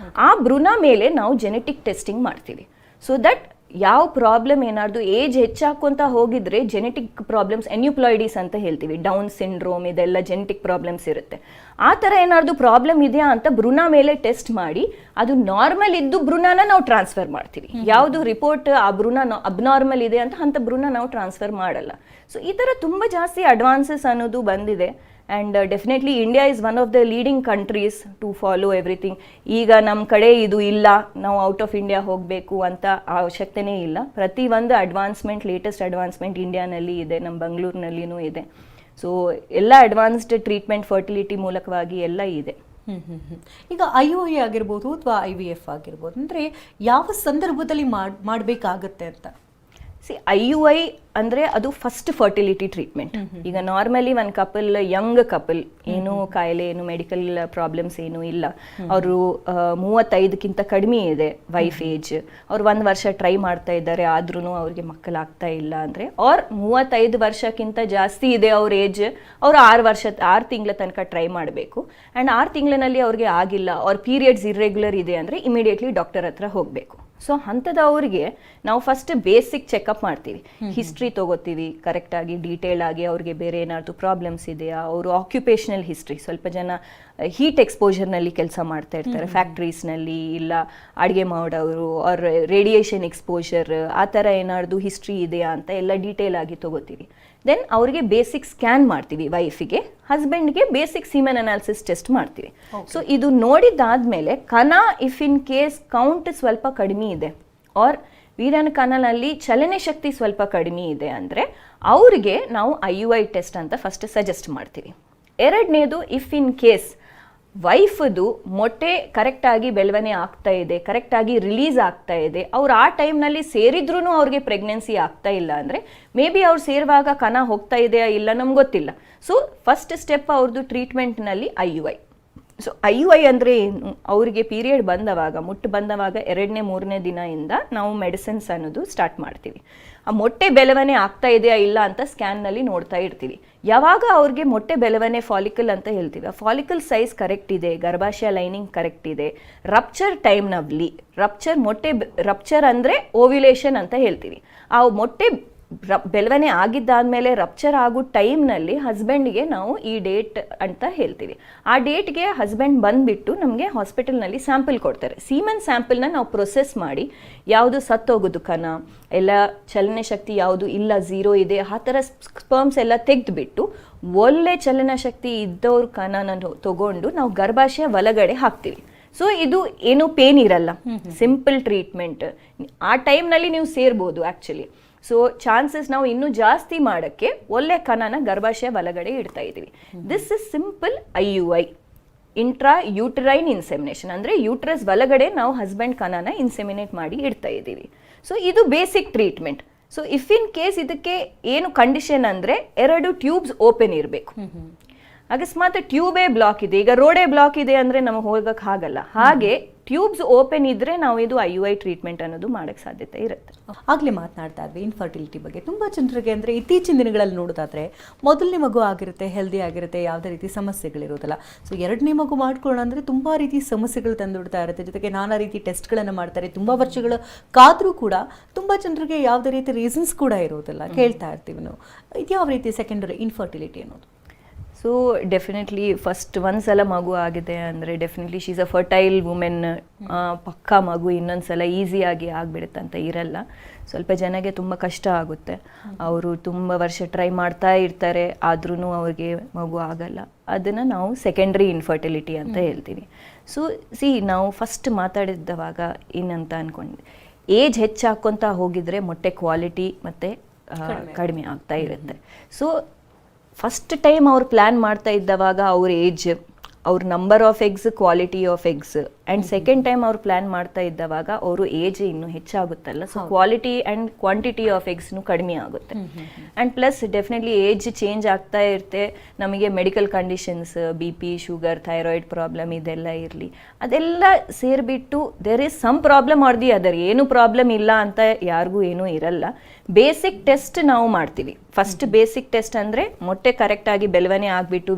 ಆ ಭ್ರೂಣ ಮೇಲೆ ನಾವು ಜೆನೆಟಿಕ್ ಟೆಸ್ಟಿಂಗ್ ಮಾಡ್ತೀವಿ. ಸೊ ದಟ್ ಯಾವ ಪ್ರಾಬ್ಲಮ್ ಏನಾದ್ರು ಏಜ್ ಹೆಚ್ಚಾಕೊಂತ ಹೋಗಿದ್ರೆ ಜೆನೆಟಿಕ್ ಪ್ರಾಬ್ಲಮ್ಸ್ ಎನ್ಯುಪ್ಲಾಯ್ಡಿಸ್ ಅಂತ ಹೇಳ್ತೀವಿ, ಡೌನ್ ಸಿಂಡ್ರೋಮ್, ಇದೆಲ್ಲ ಜೆನೆಟಿಕ್ ಪ್ರಾಬ್ಲಮ್ಸ್ ಇರುತ್ತೆ. ಆ ಥರ ಏನಾದ್ರು ಪ್ರಾಬ್ಲಮ್ ಇದೆಯಾ ಅಂತ ಭ್ರೂಣ ಮೇಲೆ ಟೆಸ್ಟ್ ಮಾಡಿ ಅದು ನಾರ್ಮಲ್ ಇದ್ದು ಭ್ರೂಣನ ನಾವು ಟ್ರಾನ್ಸ್ಫರ್ ಮಾಡ್ತೀವಿ. ಯಾವುದು ರಿಪೋರ್ಟ್ ಆ ಭ್ರೂಣ ಅಬ್ನಾರ್ಮಲ್ ಇದೆ ಅಂತ ಭ್ರೂಣ ನಾವು ಟ್ರಾನ್ಸ್ಫರ್ ಮಾಡಲ್ಲ. ಸೊ ಈ ಥರ ತುಂಬ ಜಾಸ್ತಿ ಅಡ್ವಾನ್ಸಸ್ ಅನ್ನೋದು ಬಂದಿದೆ. And definitely India is one of the leading countries to follow everything. ಈಗ ನಮ್ಮ ಕಡೆ ಇದು ಇಲ್ಲ, ನಾವು ಔಟ್ ಆಫ್ ಇಂಡಿಯಾ ಹೋಗಬೇಕು ಅಂತ ಅವಶ್ಯಕತೆನೇ ಇಲ್ಲ. ಪ್ರತಿಯೊಂದು ಅಡ್ವಾನ್ಸ್ಮೆಂಟ್, ಲೇಟೆಸ್ಟ್ ಅಡ್ವಾನ್ಸ್ಮೆಂಟ್ ಇಂಡಿಯಾನಲ್ಲಿ ಇದೆ, ನಮ್ಮ ಬೆಂಗಳೂರಿನಲ್ಲಿನೂ ಇದೆ. ಸೊ ಎಲ್ಲ ಅಡ್ವಾನ್ಸ್ಡ್ ಟ್ರೀಟ್ಮೆಂಟ್ ಫರ್ಟಿಲಿಟಿ ಮೂಲಕವಾಗಿ ಎಲ್ಲ ಇದೆ. ಈಗ IUI ಆಗಿರ್ಬೋದು ಅಥವಾ IVF ಆಗಿರ್ಬೋದು, ಅಂದರೆ ಯಾವ ಸಂದರ್ಭದಲ್ಲಿ ಮಾಡಬೇಕಾಗತ್ತೆ ಅಂತ? IUI ಅಂದರೆ ಅದು ಫಸ್ಟ್ ಫರ್ಟಿಲಿಟಿ ಟ್ರೀಟ್ಮೆಂಟ್. ಈಗ ನಾರ್ಮಲಿ ಒಂದು ಕಪಲ್, ಯಂಗ್ ಕಪಲ್, ಏನು ಕಾಯಿಲೆ, ಏನು ಮೆಡಿಕಲ್ ಪ್ರಾಬ್ಲಮ್ಸ್ ಏನೂ ಇಲ್ಲ, ಅವರು 35ಕ್ಕಿಂತ ಕಡಿಮೆ ಇದೆ ವೈಫ್ ಏಜ್, ಅವ್ರು 1 ವರ್ಷ ಟ್ರೈ ಮಾಡ್ತಾ ಇದ್ದಾರೆ ಆದ್ರೂ ಅವ್ರಿಗೆ ಮಕ್ಕಳಾಗ್ತಾ ಇಲ್ಲ ಅಂದರೆ, ಆರ್ 35 ವರ್ಷಕ್ಕಿಂತ ಜಾಸ್ತಿ ಇದೆ ಅವ್ರ ಏಜ್, ಅವ್ರು 6 ತಿಂಗಳ ತನಕ ಟ್ರೈ ಮಾಡಬೇಕು. ಆ್ಯಂಡ್ 6 ತಿಂಗಳಿನಲ್ಲಿ ಅವ್ರಿಗೆ ಆಗಿಲ್ಲ, ಅವ್ರ ಪೀರಿಯಡ್ಸ್ ಇರ್ರೆಗ್ಯುಲರ್ ಇದೆ ಅಂದರೆ ಇಮಿಡಿಯೇಟ್ಲಿ ಡಾಕ್ಟರ್ ಹತ್ರ ಹೋಗಬೇಕು. ಸೊ ಅಂಥದವ್ರಿಗೆ ನಾವು ಫಸ್ಟ್ ಬೇಸಿಕ್ ಚೆಕಪ್ ಮಾಡ್ತೀವಿ, ಹಿಸ್ಟ್ರಿ ತೊಗೋತೀವಿ ಕರೆಕ್ಟಾಗಿ, ಡೀಟೇಲ್ ಆಗಿ. ಅವ್ರಿಗೆ ಬೇರೆ ಏನಾದರೂ ಪ್ರಾಬ್ಲಮ್ಸ್ ಇದೆಯಾ, ಅವರು ಆಕ್ಯುಪೇಷನಲ್ ಹಿಸ್ಟ್ರಿ, ಸ್ವಲ್ಪ ಜನ ಹೀಟ್ ಎಕ್ಸ್ಪೋಜರ್ನಲ್ಲಿ ಕೆಲಸ ಮಾಡ್ತಾ ಇರ್ತಾರೆ, ಫ್ಯಾಕ್ಟ್ರೀಸ್ನಲ್ಲಿ, ಇಲ್ಲ ಅಡುಗೆ ಮಾಡೋರು, ಅವ್ರ ರೇಡಿಯೇಷನ್ ಎಕ್ಸ್ಪೋಜರ್, ಆ ಥರ ಏನಾದ್ರು ಹಿಸ್ಟ್ರಿ ಇದೆಯಾ ಅಂತ ಎಲ್ಲ ಡೀಟೇಲ್ ಆಗಿ ತೊಗೋತೀವಿ. ದೆನ್ ಅವ್ರಿಗೆ ಬೇಸಿಕ್ ಸ್ಕ್ಯಾನ್ ಮಾಡ್ತೀವಿ ವೈಫಿಗೆ, ಹಸ್ಬೆಂಡ್ಗೆ ಬೇಸಿಕ್ ಸೀಮೆನ್ ಅನಾಲಿಸಿಸ್ ಟೆಸ್ಟ್ ಮಾಡ್ತೀವಿ. ಸೊ ಇದು ನೋಡಿದ್ದಾದ್ಮೇಲೆ ಕಣ ಇಫ್ ಇನ್ ಕೇಸ್ ಕೌಂಟ್ ಸ್ವಲ್ಪ ಕಡಿಮೆ ಇದೆ, ಆರ್ ವೀರ್ಯನ ಕಣನಲ್ಲಿ ಚಲನೆ ಶಕ್ತಿ ಸ್ವಲ್ಪ ಕಡಿಮೆ ಇದೆ ಅಂದರೆ ಅವ್ರಿಗೆ ನಾವು IUI ಟೆಸ್ಟ್ ಅಂತ ಫಸ್ಟ್ ಸಜೆಸ್ಟ್ ಮಾಡ್ತೀವಿ. ಎರಡನೇದು, ಇಫ್ ಇನ್ ಕೇಸ್ ವೈಫದು ಮೊಟ್ಟೆ ಕರೆಕ್ಟಾಗಿ ಬೆಳವಣಿಗೆ ಆಗ್ತಾ ಇದೆ, ಕರೆಕ್ಟಾಗಿ ರಿಲೀಸ್ ಆಗ್ತಾ ಇದೆ, ಅವ್ರು ಆ ಟೈಮ್ನಲ್ಲಿ ಸೇರಿದ್ರೂ ಅವ್ರಿಗೆ ಪ್ರೆಗ್ನೆನ್ಸಿ ಆಗ್ತಾ ಇಲ್ಲ ಅಂದರೆ ಮೇ ಬಿ ಅವ್ರು ಸೇರುವಾಗ ಕಣ ಹೋಗ್ತಾ ಇದೆಯಾ ಇಲ್ಲ ನಮ್ಗೆ ಗೊತ್ತಿಲ್ಲ. ಸೊ ಫಸ್ಟ್ ಸ್ಟೆಪ್ ಅವ್ರದ್ದು ಟ್ರೀಟ್ಮೆಂಟ್ನಲ್ಲಿ IUI. ಸೊ IUI ಅಂದರೆ ಏನು, ಅವರಿಗೆ ಪೀರಿಯಡ್ ಬಂದವಾಗ, ಮುಟ್ಟು ಬಂದವಾಗ 2ನೇ 3ನೇ ದಿನದಿಂದ ನಾವು ಮೆಡಿಸಿನ್ಸ್ ಅನ್ನೋದು ಸ್ಟಾರ್ಟ್ ಮಾಡ್ತೀವಿ. ಆ ಮೊಟ್ಟೆ ಬೆಳವಣಿಗೆ ಆಗ್ತಾ ಇದೆಯಾ ಇಲ್ಲ ಅಂತ ಸ್ಕ್ಯಾನ್ನಲ್ಲಿ ನೋಡ್ತಾ ಇರ್ತೀವಿ. ಯಾವಾಗ ಅವ್ರಿಗೆ ಮೊಟ್ಟೆ ಬೆಳವಣಿಗೆ ಫಾಲಿಕಲ್ ಅಂತ ಹೇಳ್ತೀವಿ, ಆ ಫಾಲಿಕಲ್ ಸೈಜ್ ಕರೆಕ್ಟ್ ಇದೆ, ಗರ್ಭಾಶಯ ಲೈನಿಂಗ್ ಕರೆಕ್ಟ್ ಇದೆ, ರಪ್ಚರ್ ಟೈಮ್ನಲ್ಲಿ, ರಪ್ಚರ್ ಅಂದರೆ ಓವ್ಯುಲೇಷನ್ ಅಂತ ಹೇಳ್ತೀವಿ. ಆ ಮೊಟ್ಟೆ ಬೆಳವಣಿಗೆ ಆಗಿದ್ದಾದಮೇಲೆ ರಪ್ಚರ್ ಆಗೋ ಟೈಮ್ನಲ್ಲಿ ಹಸ್ಬೆಂಡ್ಗೆ ನಾವು ಈ ಡೇಟ್ ಅಂತ ಹೇಳ್ತೀವಿ. ಆ ಡೇಟ್ಗೆ ಹಸ್ಬೆಂಡ್ ಬಂದುಬಿಟ್ಟು ನಮಗೆ ಹಾಸ್ಪಿಟಲ್ನಲ್ಲಿ ಸ್ಯಾಂಪಲ್ ಕೊಡ್ತಾರೆ. ಸೀಮನ್ ಸ್ಯಾಂಪಲ್ನ ನಾವು ಪ್ರೊಸೆಸ್ ಮಾಡಿ ಯಾವುದು ಸತ್ತೋಗೋದು ಕಣ ಎಲ್ಲ, ಚಲನೆ ಶಕ್ತಿ ಯಾವುದು ಇಲ್ಲ, 0 ಇದೆ, ಆ ಥರ ಸ್ಪರ್ಮ್ಸ್ ಎಲ್ಲ ತೆಗೆದುಬಿಟ್ಟು ಒಳ್ಳೆ ಚಲನ ಶಕ್ತಿ ಇದ್ದವ್ರ ಕಣನ ತಗೊಂಡು ನಾವು ಗರ್ಭಾಶಯ ಒಳಗಡೆ ಹಾಕ್ತೀವಿ. ಸೊ ಇದು ಏನು ಪೇನ್ ಇರಲ್ಲ, ಸಿಂಪಲ್ ಟ್ರೀಟ್ಮೆಂಟ್. ಆ ಟೈಮ್ನಲ್ಲಿ ನೀವು ಸೇರ್ಬೋದು ಆ್ಯಕ್ಚುಲಿ. ಸೊ ಚಾನ್ಸಸ್ ನಾವು ಇನ್ನೂ ಜಾಸ್ತಿ ಮಾಡೋಕ್ಕೆ ಒಳ್ಳೆ ಕಣನ ಗರ್ಭಾಶಯ ಒಳಗಡೆ ಇಡ್ತಾ ಇದ್ದೀವಿ. This is simple IUI, intra uterine insemination. ಅಂದರೆ ಯೂಟ್ರಸ್ ಒಳಗಡೆ ನಾವು ಹಸ್ಬೆಂಡ್ ಕಣನ ಇನ್ಸೆಮಿನೇಟ್ ಮಾಡಿ ಇಡ್ತಾ ಇದ್ದೀವಿ. ಸೊ ಇದು basic treatment. So if in case ಇದಕ್ಕೆ ಏನು ಕಂಡೀಷನ್ ಅಂದರೆ 2 ಟ್ಯೂಬ್ಸ್ ಓಪನ್ ಇರಬೇಕು. ಅಕಸ್ಮಾತ್ ಟ್ಯೂಬೇ ಬ್ಲಾಕ್ ಇದೆ, ಈಗ ರೋಡೇ ಬ್ಲಾಕ್ ಇದೆ ಅಂದರೆ ನಮಗೆ ಹೋಗಕ್ಕೆ ಆಗಲ್ಲ. ಹಾಗೆ ಟ್ಯೂಬ್ಸ್ ಓಪನ್ ಇದ್ರೆ ನಾವು ಇದು IUI ಟ್ರೀಟ್ಮೆಂಟ್ ಅನ್ನೋದು ಮಾಡಕ್ಕೆ ಸಾಧ್ಯತೆ ಇರುತ್ತೆ. ಆಗಲೇ ಮಾತನಾಡ್ತಾ ಇದ್ವಿ ಇನ್ಫರ್ಟಿಲಿಟಿ ಬಗ್ಗೆ. ತುಂಬ ಜನರಿಗೆ ಅಂದರೆ ಇತ್ತೀಚಿನ ದಿನಗಳಲ್ಲಿ ನೋಡೋದಾದ್ರೆ ಮೊದಲನೇ ಮಗು ಆಗಿರುತ್ತೆ, ಹೆಲ್ದಿ ಆಗಿರುತ್ತೆ, ಯಾವುದೇ ರೀತಿ ಸಮಸ್ಯೆಗಳಿರೋದಿಲ್ಲ. ಸೊ 2ನೇ ಮಗು ಮಾಡ್ಕೊಳ್ಳೋಣ ಅಂದರೆ ತುಂಬ ರೀತಿ ಸಮಸ್ಯೆಗಳು ತಂದುಬಿಡ್ತಾ ಇರುತ್ತೆ. ಜೊತೆಗೆ ನಾನಾ ರೀತಿ ಟೆಸ್ಟ್ಗಳನ್ನು ಮಾಡ್ತಾರೆ. ತುಂಬ ವರ್ಷಗಳು ಕಾದರೂ ಕೂಡ ತುಂಬ ಜನರಿಗೆ ಯಾವುದೇ ರೀತಿ ರೀಸನ್ಸ್ ಕೂಡ ಇರೋದಿಲ್ಲ. ಕೇಳ್ತಾ ಇರ್ತೀವಿ ನಾವು, ಇದು ಯಾವ ರೀತಿ ಸೆಕೆಂಡರಿ ಇನ್ಫರ್ಟಿಲಿಟಿ ಅನ್ನೋದು? ಸೊ ಡೆಫಿನೆಟ್ಲಿ ಫಸ್ಟ್ ಒಂದ್ಸಲ ಮಗು ಆಗಿದೆ ಅಂದರೆ definitely she's a fertile women, ಪಕ್ಕಾ ಮಗು ಇನ್ನೊಂದ್ಸಲ ಈಸಿಯಾಗಿ ಆಗಿಬಿಡುತ್ತೆ ಅಂತ ಇರಲ್ಲ. ಸ್ವಲ್ಪ ಜನಕ್ಕೆ ತುಂಬ ಕಷ್ಟ ಆಗುತ್ತೆ. ಅವರು ತುಂಬ ವರ್ಷ ಟ್ರೈ ಮಾಡ್ತಾ ಇರ್ತಾರೆ, ಆದ್ರೂ ಅವ್ರಿಗೆ ಮಗು ಆಗಲ್ಲ. ಅದನ್ನು ನಾವು ಸೆಕೆಂಡ್ರಿ ಇನ್ಫರ್ಟಿಲಿಟಿ ಅಂತ ಹೇಳ್ತೀವಿ. ಸೊ ನಾವು ಫಸ್ಟ್ ಮಾತಾಡಿದ್ದವಾಗ ಏನಂತ ಅಂದ್ಕೊಂಡ್ವಿ, ಏಜ್ ಹೆಚ್ಚಾಕೊಂತ ಹೋಗಿದ್ರೆ ಮೊಟ್ಟೆ ಕ್ವಾಲಿಟಿ ಮತ್ತು ಕಡಿಮೆ ಆಗ್ತಾ ಇರುತ್ತೆ. ಸೊ ಫಸ್ಟ್ ಟೈಮ್ ಅವ್ರು ಪ್ಲ್ಯಾನ್ ಮಾಡ್ತಾ ಇದ್ದವಾಗ ಅವ್ರ ಏಜ್, ಅವ್ರ number of eggs, quality of eggs, and second time ಅವ್ರು ಪ್ಲ್ಯಾನ್ ಮಾಡ್ತಾ ಇದ್ದವಾಗ ಅವರು ಏಜ್ ಇನ್ನೂ ಹೆಚ್ಚಾಗುತ್ತಲ್ಲ. So quality and quantity of ಎಗ್ಸ್ನು ಕಡಿಮೆ ಆಗುತ್ತೆ. And plus definitely age change ಆಗ್ತಾ ಇರುತ್ತೆ. ನಮಗೆ medical conditions, BP, sugar, thyroid problem ಇದೆಲ್ಲ ಇರಲಿ, ಅದೆಲ್ಲ ಸೇರಿಬಿಟ್ಟು there is some problem or the other. ಏನು ಪ್ರಾಬ್ಲಮ್ ಇಲ್ಲ ಅಂತ ಯಾರಿಗೂ ಏನೂ ಇರಲ್ಲ. ಬೇಸಿಕ್ ಟೆಸ್ಟ್ ನಾವು ಮಾಡ್ತೀವಿ. ಫಸ್ಟ್ ಬೇಸಿಕ್ ಟೆಸ್ಟ್ ಅಂದರೆ ಮೊಟ್ಟೆ ಕರೆಕ್ಟಾಗಿ ಬೆಳವಣಿಗೆ ಆಗಿಬಿಟ್ಟು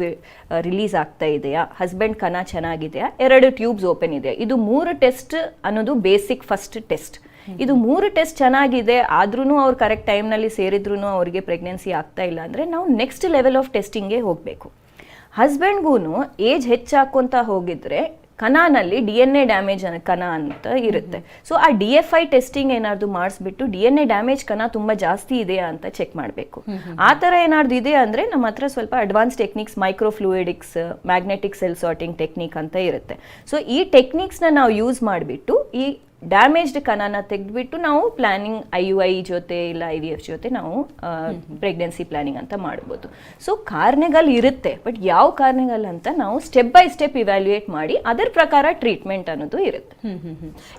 ರಿಲೀಸ್ ಆಗ್ತಾ ಇದೆಯಾ, ಹಸ್ಬೆಂಡ್ ಕಣ ಚೆನ್ನಾಗಿದೆಯಾ, 2 ಟ್ಯೂಬ್ಸ್ ಓಪನ್ ಇದೆಯಾ, ಇದು 3 ಟೆಸ್ಟ್ ಅನ್ನೋದು ಬೇಸಿಕ್ ಫಸ್ಟ್ ಟೆಸ್ಟ್. ಇದು 3 ಟೆಸ್ಟ್ ಚೆನ್ನಾಗಿದೆ ಆದ್ರೂ ಅವ್ರು ಕರೆಕ್ಟ್ ಟೈಮ್ನಲ್ಲಿ ಸೇರಿದ್ರು ಅವ್ರಿಗೆ ಪ್ರೆಗ್ನೆನ್ಸಿ ಆಗ್ತಾ ಇಲ್ಲ ಅಂದರೆ ನಾವು ನೆಕ್ಸ್ಟ್ ಲೆವೆಲ್ ಆಫ್ ಟೆಸ್ಟಿಂಗ್ಗೆ ಹೋಗಬೇಕು. ಹಸ್ಬೆಂಡ್ಗೂ ಏಜ್ ಹೆಚ್ಚಾಕೊಂತ ಹೋಗಿದ್ರೆ ಕಣನಲ್ಲಿ DNA ಡ್ಯಾಮೇಜ್ ಕಣ ಅಂತ ಇರುತ್ತೆ. ಸೊ ಆ DFI ಟೆಸ್ಟಿಂಗ್ ಏನಾದ್ರು ಮಾಡಿಸ್ಬಿಟ್ಟು DNA ಡ್ಯಾಮೇಜ್ ಕಣ ತುಂಬ ಜಾಸ್ತಿ ಇದೆಯಾ ಅಂತ ಚೆಕ್ ಮಾಡಬೇಕು. ಆ ಥರ ಏನಾದ್ರು ಇದೆ ಅಂದರೆ ನಮ್ಮ ಹತ್ರ ಸ್ವಲ್ಪ advance techniques, microfluidics, magnetic cell sorting technique ಅಂತ ಇರುತ್ತೆ. ಸೊ ಈ ಟೆಕ್ನಿಕ್ಸ್ನ ನಾವು ಯೂಸ್ ಮಾಡಿಬಿಟ್ಟು ಈ ಡ್ಯಾಮೇಜ್ಡ್ ಕಣನ ತೆಗೆದ್ಬಿಟ್ಟು ನಾವು ಪ್ಲಾನಿಂಗ್ IUI ಜೊತೆ ಇಲ್ಲ IVF ಜೊತೆ ನಾವು ಪ್ರೆಗ್ನೆನ್ಸಿ ಪ್ಲಾನಿಂಗ್ ಅಂತ ಮಾಡ್ಬೋದು. ಸೊ ಕಾರಣಗಳು ಇರುತ್ತೆ, ಬಟ್ ಯಾವ ಕಾರಣಗಳು ಅಂತ ನಾವು ಸ್ಟೆಪ್ ಬೈ ಸ್ಟೆಪ್ ಇವ್ಯಾಲ್ಯೂಯೇಟ್ ಮಾಡಿ ಅದರ ಪ್ರಕಾರ ಟ್ರೀಟ್ಮೆಂಟ್ ಅನ್ನೋದು ಇರುತ್ತೆ.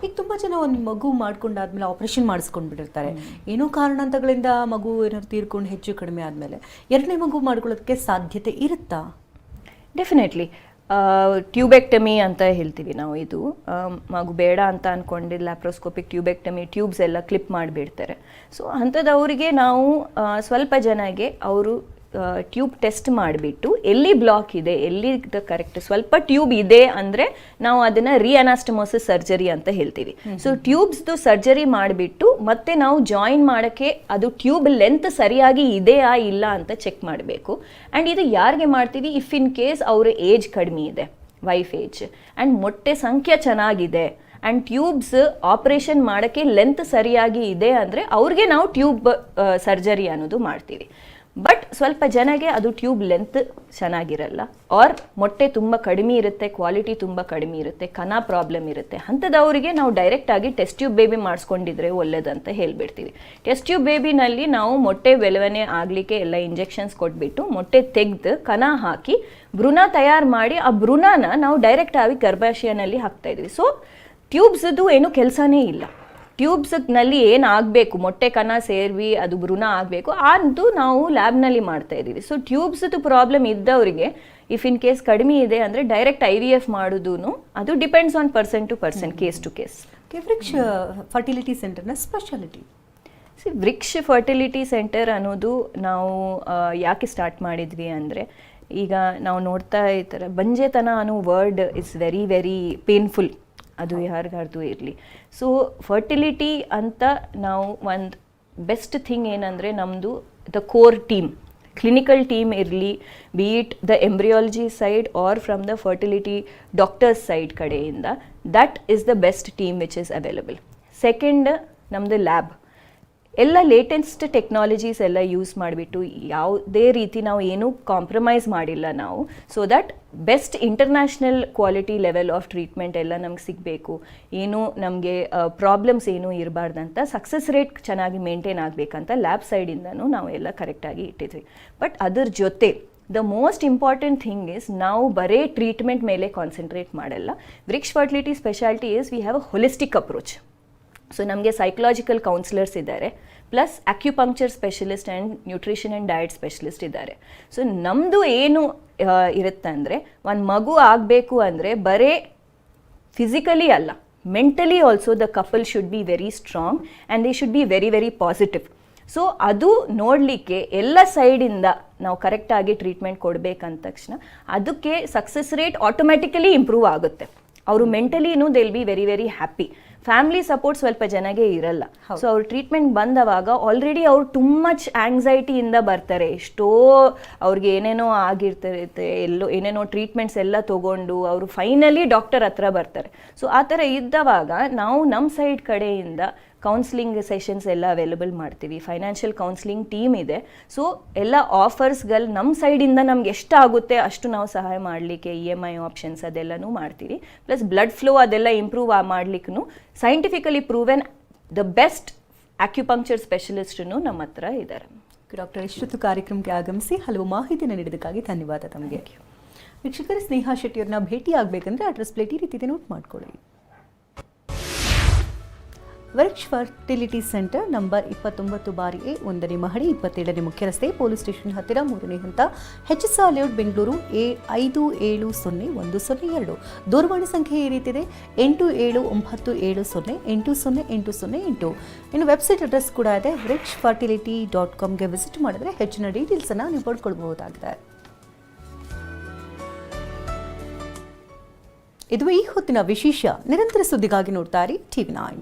ಈಗ ತುಂಬ ಜನ ಒಂದು ಮಗು ಮಾಡ್ಕೊಂಡಾದ್ಮೇಲೆ ಆಪರೇಷನ್ ಮಾಡಿಸ್ಕೊಂಡ್ಬಿಟ್ಟಿರ್ತಾರೆ. ಏನೋ ಕಾರಣಾಂತರಗಳಿಂದ ಮಗು ಏನಾದ್ರು ತೀರ್ಕೊಂಡು ಹೆಚ್ಚು ಕಡಿಮೆ ಆದಮೇಲೆ ಎರಡನೇ ಮಗು ಮಾಡ್ಕೊಳ್ಳೋದಕ್ಕೆ ಸಾಧ್ಯತೆ ಇರುತ್ತಾ? ಡೆಫಿನೆಟ್ಲಿ. ಟ್ಯೂಬೆಕ್ಟಮಿ ಅಂತ ಹೇಳ್ತೀವಿ ನಾವು. ಇದು ಮಗು ಬೇಡ ಅಂತ ಅಂದ್ಕೊಂಡು ಲ್ಯಾಪ್ರೋಸ್ಕೋಪಿಕ್ ಟ್ಯೂಬೆಕ್ಟಮಿ, ಟ್ಯೂಬ್ಸ್ ಎಲ್ಲ ಕ್ಲಿಪ್ ಮಾಡಿಬಿಡ್ತಾರೆ. ಸೊ ಅಂಥದ್ದವರಿಗೆ ನಾವು ಸ್ವಲ್ಪ ಜನಗೆ ಅವರು ಟ್ಯೂಬ್ ಟೆಸ್ಟ್ ಮಾಡಿಬಿಟ್ಟು ಎಲ್ಲಿ ಬ್ಲಾಕ್ ಇದೆ, ಎಲ್ಲಿ ಕರೆಕ್ಟ್ ಸ್ವಲ್ಪ ಟ್ಯೂಬ್ ಇದೆ ಅಂದರೆ ನಾವು ಅದನ್ನು ರಿಅನಾಸ್ಟಮೋಸಿಸ್ ಸರ್ಜರಿ ಅಂತ ಹೇಳ್ತೀವಿ. ಸೊ ಟ್ಯೂಬ್ಸ್ದು ಸರ್ಜರಿ ಮಾಡಿಬಿಟ್ಟು ಮತ್ತೆ ನಾವು ಜಾಯಿನ್ ಮಾಡೋಕ್ಕೆ ಅದು ಟ್ಯೂಬ್ ಲೆಂತ್ ಸರಿಯಾಗಿ ಇದೆಯಾ ಇಲ್ಲ ಅಂತ ಚೆಕ್ ಮಾಡಬೇಕು. ಆ್ಯಂಡ್ ಇದು ಯಾರಿಗೆ ಮಾಡ್ತೀವಿ, ಇಫ್ ಇನ್ ಕೇಸ್ ಅವರ ಏಜ್ ಕಡಿಮೆ ಇದೆ, ವೈಫ್ ಏಜ್, ಆ್ಯಂಡ್ ಮೊಟ್ಟೆ ಸಂಖ್ಯೆ ಚೆನ್ನಾಗಿದೆ ಆ್ಯಂಡ್ ಟ್ಯೂಬ್ಸ್ ಆಪರೇಷನ್ ಮಾಡೋಕ್ಕೆ ಲೆಂತ್ ಸರಿಯಾಗಿ ಇದೆ ಅಂದರೆ ಅವ್ರಿಗೆ ನಾವು ಟ್ಯೂಬ್ ಸರ್ಜರಿ ಅನ್ನೋದು ಮಾಡ್ತೀವಿ. ಬಟ್ ಸ್ವಲ್ಪ ಜನಗೆ ಅದು ಟ್ಯೂಬ್ ಲೆಂತ್ ಚೆನ್ನಾಗಿರಲ್ಲ, ಆರ್ ಮೊಟ್ಟೆ ತುಂಬ ಕಡಿಮೆ ಇರುತ್ತೆ, ಕ್ವಾಲಿಟಿ ತುಂಬ ಕಡಿಮೆ ಇರುತ್ತೆ, ಕಣ ಪ್ರಾಬ್ಲಮ್ ಇರುತ್ತೆ. ಅಂಥದ್ದವರಿಗೆ ನಾವು ಡೈರೆಕ್ಟಾಗಿ ಟೆಸ್ಟ್ ಟ್ಯೂಬ್ ಬೇಬಿ ಮಾಡಿಸ್ಕೊಂಡಿದ್ರೆ ಒಳ್ಳೇದಂತ ಹೇಳ್ಬಿಡ್ತೀವಿ. ಟೆಸ್ಟ್ ಟ್ಯೂಬ್ ಬೇಬಿನಲ್ಲಿ ನಾವು ಮೊಟ್ಟೆ ಬೆಳವಣಿಗೆ ಆಗಲಿಕ್ಕೆ ಎಲ್ಲ ಇಂಜೆಕ್ಷನ್ಸ್ ಕೊಟ್ಬಿಟ್ಟು ಮೊಟ್ಟೆ ತೆಗೆದು ಕಣ ಹಾಕಿ ಭ್ರೂಣ ತಯಾರು ಮಾಡಿ ಆ ಭ್ರೂಣನ ನಾವು ಡೈರೆಕ್ಟಾಗಿ ಗರ್ಭಾಶಯನಲ್ಲಿ ಹಾಕ್ತಾ ಇದ್ವಿ. ಸೊ ಟ್ಯೂಬ್ಸ್ದು ಏನು ಕೆಲಸನೇ ಇಲ್ಲ. ಟ್ಯೂಬ್ಸ್ನಲ್ಲಿ ಏನು ಆಗಬೇಕು, ಮೊಟ್ಟೆ ಕಣ ಸೇರಿ ಅದು ಭ್ರೂಣ ಆಗಬೇಕು ಅದು ನಾವು ಲ್ಯಾಬ್ನಲ್ಲಿ ಮಾಡ್ತಾ ಇದ್ದೀವಿ. ಸೊ ಟ್ಯೂಬ್ಸ್ದು ಪ್ರಾಬ್ಲಮ್ ಇದ್ದವರಿಗೆ ಇಫ್ ಇನ್ ಕೇಸ್ ಕಡಿಮೆ ಇದೆ ಅಂದರೆ ಡೈರೆಕ್ಟ್ IVF ಮಾಡೋದು ಅದು depends on person to person, case to case. Vriksha fertility ಸೆಂಟರ್ನ ಸ್ಪೆಷಾಲಿಟಿ? ವೃಕ್ಷ ಫರ್ಟಿಲಿಟಿ ಸೆಂಟರ್ ಅನ್ನೋದು ನಾವು ಯಾಕೆ ಸ್ಟಾರ್ಟ್ ಮಾಡಿದ್ವಿ ಅಂದರೆ, ಈಗ ನಾವು ನೋಡ್ತಾ ಇರ್ತಾರೆ ಬಂಜೆತನ ಅನ್ನೋ word is very very painful, ಅದು ಯಾರಿಗಾರ್ದು ಇರಲಿ. ಸೊ ಫರ್ಟಿಲಿಟಿ ಅಂತ ನಾವು ಒಂದು ಬೆಸ್ಟ್ ಥಿಂಗ್ ಏನಂದರೆ ನಮ್ಮದು the core team, clinical team ಇರಲಿ, be it the embryology side or from the fertility doctors side ಕಡೆಯಿಂದ, that is the best team which is available. Second, ನಮ್ಮದು ಲ್ಯಾಬ್ ಎಲ್ಲ ಲೇಟೆಸ್ಟ್ ಟೆಕ್ನಾಲಜೀಸ್ ಎಲ್ಲ ಯೂಸ್ ಮಾಡಿಬಿಟ್ಟು ಯಾವುದೇ ರೀತಿ ನಾವು ಏನೂ ಕಾಂಪ್ರಮೈಸ್ ಮಾಡಿಲ್ಲ ನಾವು. So that best international quality level of treatment ಎಲ್ಲ ನಮ್ಗೆ ಸಿಗಬೇಕು, ಏನು ನಮಗೆ ಪ್ರಾಬ್ಲಮ್ಸ್ ಏನೂ ಇರಬಾರ್ದಂತ, ಸಕ್ಸಸ್ ರೇಟ್ ಚೆನ್ನಾಗಿ ಮೇಂಟೈನ್ ಆಗಬೇಕಂತ ಲ್ಯಾಬ್ ಸೈಡಿಂದನೂ ನಾವು ಎಲ್ಲ ಕರೆಕ್ಟಾಗಿ ಇಟ್ಟಿದ್ವಿ. ಬಟ್ ಅದ್ರ ಜೊತೆ the most important thing is ನಾವು ಬರೀ ಟ್ರೀಟ್ಮೆಂಟ್ ಮೇಲೆ ಕಾನ್ಸಂಟ್ರೇಟ್ ಮಾಡಲ್ಲ. ವೃಕ್ಷ fertility speciality is we have a holistic approach. So ನಮಗೆ ಸೈಕಲಾಜಿಕಲ್ ಕೌನ್ಸಿಲರ್ಸ್ ಇದ್ದಾರೆ, plus acupuncture specialist and nutrition and diet specialist ಇದ್ದಾರೆ. ಸೊ ನಮ್ಮದು ಏನು ಇರುತ್ತೆ ಅಂದರೆ, ಒಂದು ಮಗು ಆಗಬೇಕು ಅಂದರೆ ಬರೇ ಫಿಸಿಕಲಿ ಅಲ್ಲ, mentally also the couple should be very strong and they should be very very positive. So ಅದು ನೋಡಲಿಕ್ಕೆ ಎಲ್ಲ ಸೈಡಿಂದ ನಾವು ಕರೆಕ್ಟಾಗಿ ಟ್ರೀಟ್ಮೆಂಟ್ ಕೊಡಬೇಕಂದ ತಕ್ಷಣ ಅದಕ್ಕೆ ಸಕ್ಸಸ್ ರೇಟ್ ಆಟೋಮ್ಯಾಟಿಕಲಿ ಇಂಪ್ರೂವ್ ಆಗುತ್ತೆ. ಅವರು ಮೆಂಟಲಿನೂ they will be very very happy. Family support ಸ್ವಲ್ಪ ಜನಗೆ ಇರಲ್ಲ. ಸೊ ಅವ್ರು ಟ್ರೀಟ್ಮೆಂಟ್ ಬಂದವಾಗ ಆಲ್ರೆಡಿ ಅವ್ರು ಟೂ ಮಚ್ ಆಂಗ್ಸೈಟಿಯಿಂದ ಬರ್ತಾರೆ, ಎಷ್ಟೋ ಅವ್ರಿಗೆ ಏನೇನೋ ಆಗಿರ್ತಿರುತ್ತೆ, ಎಲ್ಲೋ ಏನೇನೋ ಟ್ರೀಟ್ಮೆಂಟ್ಸ್ ಎಲ್ಲ ತೊಗೊಂಡು ಅವರು ಫೈನಲಿ ಡಾಕ್ಟರ್ ಹತ್ರ ಬರ್ತಾರೆ. ಸೊ ಆ ಥರ ಇದ್ದವಾಗ ನಾವು ನಮ್ಮ ಸೈಡ್ ಕಡೆಯಿಂದ ಕೌನ್ಸಿಲಿಂಗ್ ಸೆಷನ್ಸ್ ಎಲ್ಲ ಅವೈಲಬಲ್ ಮಾಡ್ತೀವಿ. ಫೈನಾನ್ಷಿಯಲ್ ಕೌನ್ಸಿಲಿಂಗ್ ಟೀಮ್ ಇದೆ. ಸೊ ಎಲ್ಲ ಆಫರ್ಸ್ಗಳು ನಮ್ಮ ಸೈಡಿಂದ ನಮ್ಗೆ ಎಷ್ಟಾಗುತ್ತೆ ಅಷ್ಟು ನಾವು ಸಹಾಯ ಮಾಡಲಿಕ್ಕೆ EMI ಆಪ್ಷನ್ಸ್ ಅದೆಲ್ಲನೂ ಮಾಡ್ತೀವಿ. ಪ್ಲಸ್ ಬ್ಲಡ್ ಫ್ಲೋ ಅದೆಲ್ಲ ಇಂಪ್ರೂವ್ ಮಾಡಲಿಕ್ಕೂ scientifically proven the best acupuncture ಸ್ಪೆಷಲಿಸ್ಟನ್ನು ನಮ್ಮ ಹತ್ರ ಇದ್ದಾರೆ. ಡಾಕ್ಟರ್, ಇಷ್ಟೊತ್ತು ಕಾರ್ಯಕ್ರಮಕ್ಕೆ ಆಗಮಿಸಿ ಹಲವು ಮಾಹಿತಿಯನ್ನು ನೀಡಿದ್ದಕ್ಕಾಗಿ ಧನ್ಯವಾದ ತಮಗೆ. ವೀಕ್ಷಕರೇ, ಸ್ನೇಹಾ ಶೆಟ್ಟಿಯವ್ರನ್ನ ಭೇಟಿ ಆಗಬೇಕಂದ್ರೆ ಅಡ್ರೆಸ್ ಪ್ಲೇಟ್ ಈ ರೀತಿ ನೋಟ್ ಮಾಡ್ಕೊಳ್ಳಿ. ವೃಕ್ಷ ಫರ್ಟಿಲಿಟಿ ಸೆಂಟರ್ ನಂಬರ್ 29/A 1ನೇ ಮಹಡಿ, 27ನೇ ಮುಖ್ಯ ರಸ್ತೆ, ಪೊಲೀಸ್ ಸ್ಟೇಷನ್ ಹತ್ತಿರ, 3ನೇ ಹಂತ, HSR ಲೇಔಟ್, ಬೆಂಗಳೂರು 570102. ದೂರವಾಣಿ ಸಂಖ್ಯೆ ಈ ರೀತಿದೆ 8797080808. ಇನ್ನು ವೆಬ್ಸೈಟ್ ಅಡ್ರೆಸ್ ಕೂಡ ಇದೆ, wrixfertility.comಗೆ ವಿಸಿಟ್ ಮಾಡಿದ್ರೆ ಹೆಚ್ಚಿನ ಡೀಟೇಲ್ಸನ್ನು ನೀವು ಪಡ್ಕೊಳ್ಬಹುದಾಗಿದೆ. ಇದು ಈ ಹೊತ್ತಿನ ವಿಶೇಷ. ನಿರಂತರ ಸುದ್ದಿಗಾಗಿ ನೋಡ್ತಾ ಇರಿ TV9.